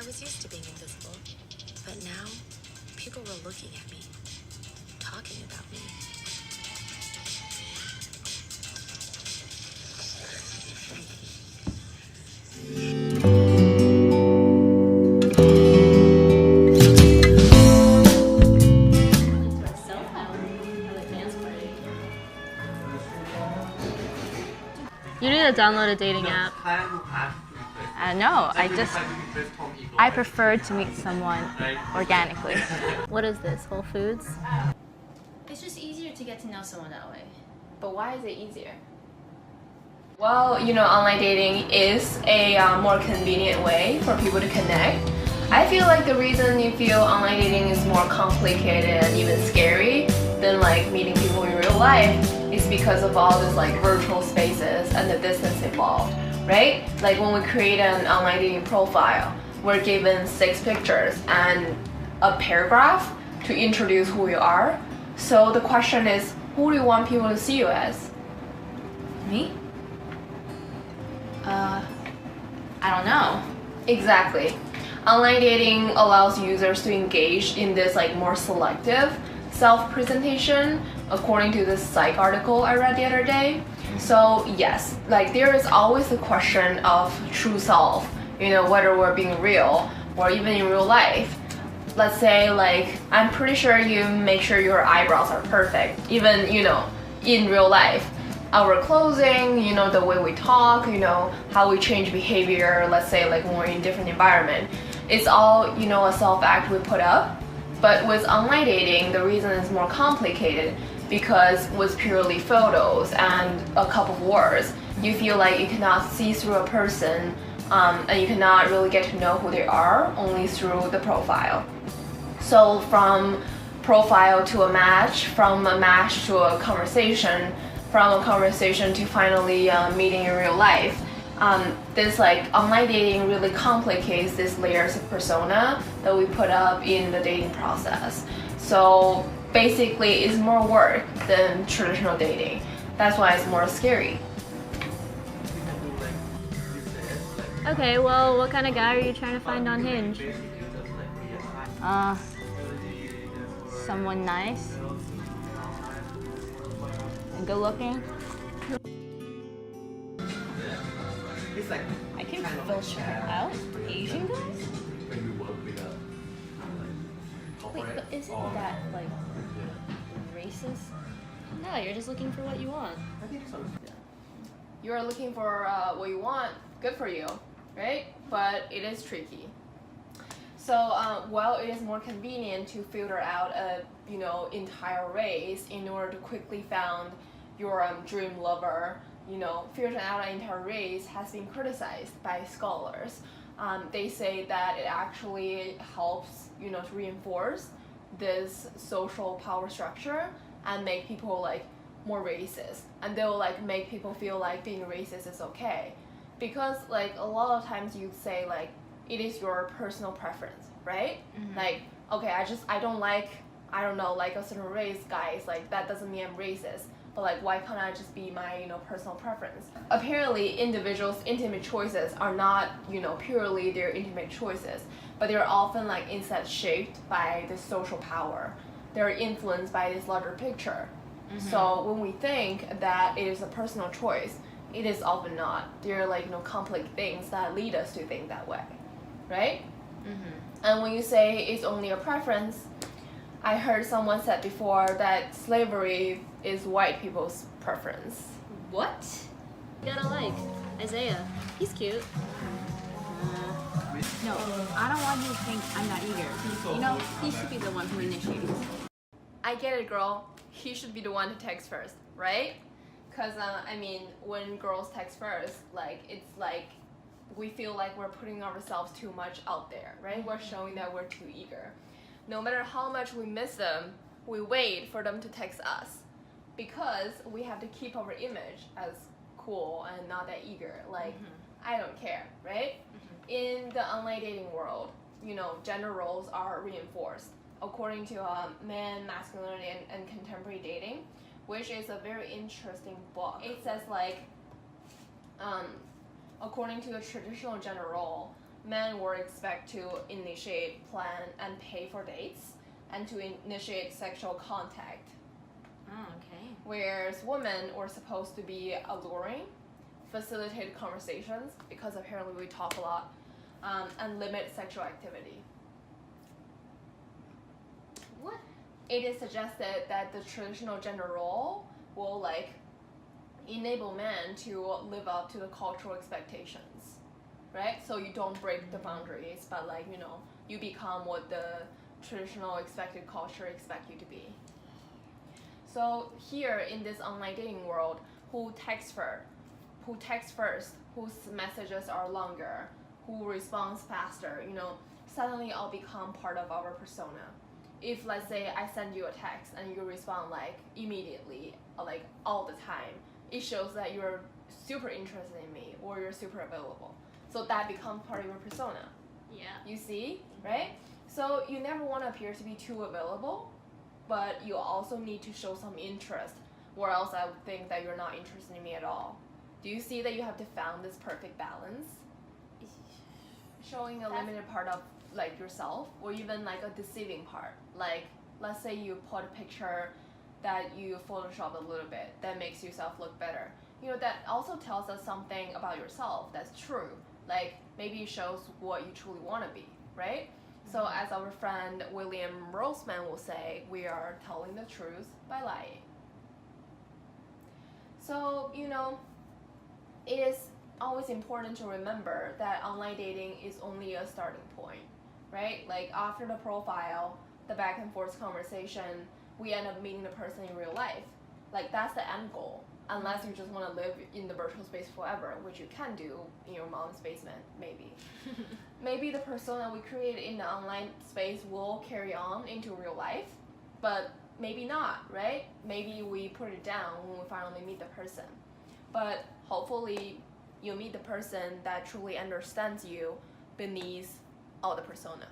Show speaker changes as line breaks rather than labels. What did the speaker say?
was used to being invisible, but now people were looking at me, talking about me.
You need to download a dating app.
No, I prefer to meet someone organically.
What is this, Whole Foods?
It's just easier to get to know someone that way.
But why is it easier? Well, online dating is a more convenient way for people to connect. I feel like the reason you feel online dating is more complicated and even scary than like meeting people in real life is because of all these like virtual spaces and the distance involved, right? Like when we create an online dating profile, we're given 6 pictures and a paragraph to introduce who you are. So the question is, who do you want people to see you as?
Me? I don't know.
Exactly. Online dating allows users to engage in this like more selective self-presentation according to this psych article I read the other day. So yes, like there is always the question of true self, whether we're being real or even in real life. Let's say like, I'm pretty sure you make sure your eyebrows are perfect, even, in real life. Our clothing, the way we talk, how we change behavior, let's say like when we're in different environment. It's all, a self-act we put up. But with online dating, the reason is more complicated because with purely photos and a couple of words, you feel like you cannot see through a person and you cannot really get to know who they are only through the profile. So from profile to a match, from a match to a conversation, from a conversation to finally meeting in real life, this like online dating really complicates these layers of persona that we put up in the dating process. So basically it's more work than traditional dating. That's why it's more scary.
Okay, well, what kind of guy are you trying to find on Hinge?
Someone nice and good looking.
I can filter out Asian guys? Wait, but isn't that like racist? No, you're just looking for what you want.
You're looking for what you want, good for you, right? But it is tricky. So, well, it is more convenient to filter out a, entire race in order to quickly find your dream lover. Filtering out an entire race has been criticized by scholars. They say that it actually helps, to reinforce this social power structure and make people like more racist. And they'll like make people feel like being racist is okay. Because like a lot of times you say like, it is your personal preference, right? Mm-hmm. Like, okay, I don't like a certain race, guys, like that doesn't mean I'm racist. But like, why can't I just be my, personal preference? Apparently, individuals' intimate choices are not, purely their intimate choices, but they're often like instead shaped by the social power. They're influenced by this larger picture. Mm-hmm. So when we think that it is a personal choice, it is often not. They're like, complex things that lead us to think that way, right? Mm-hmm. And when you say it's only a preference, I heard someone said before that slavery is white people's preference.
What?
You gotta like Isaiah. He's cute.
No, I don't want him to think I'm not eager. He should be the one who initiates.
I get it, girl. He should be the one to text first, right? Because, when girls text first, like, it's like we feel like we're putting ourselves too much out there, right? We're showing that we're too eager. No matter how much we miss them, we wait for them to text us because we have to keep our image as cool and not that eager. Like, I don't care, right? In the online dating world, gender roles are reinforced according to Man, Masculinity, and Contemporary Dating, which is a very interesting book. It says like, according to a traditional gender role, men were expected to initiate, plan, and pay for dates, and to initiate sexual contact.
Oh, okay.
Whereas women were supposed to be alluring, facilitate conversations, because apparently we talk a lot, and limit sexual activity.
What?
It is suggested that the traditional gender role will like enable men to live up to the cultural expectations, right? So you don't break the boundaries, but like, you know, you become what the traditional expected culture expect you to be. So here in this online dating world, who texts first, whose messages are longer, who responds faster, you know, suddenly I'll become part of our persona. If let's say I send you a text and you respond like immediately, like all the time, it shows that you're super interested in me or you're super available. So that becomes part of your persona.
Yeah.
You see, right? So you never want to appear to be too available, but you also need to show some interest, or else I would think that you're not interested in me at all. Do you see that you have to find this perfect balance? Showing a limited part of like yourself, or even like a deceiving part. Like let's say you put a picture that you Photoshop a little bit that makes yourself look better. You know, that also tells us something about yourself that's true. Like maybe it shows what you truly want to be, right? So as our friend William Roseman will say, we are telling the truth by lying. So, you know, it is always important to remember that online dating is only a starting point, right? Like after the profile, the back and forth conversation, we end up meeting the person in real life. Like that's the end goal, unless you just want to live in the virtual space forever, which you can do in your mom's basement, maybe. Maybe the persona we create in the online space will carry on into real life, but maybe not, right? Maybe we put it down when we finally meet the person. But hopefully you meet the person that truly understands you beneath all the persona.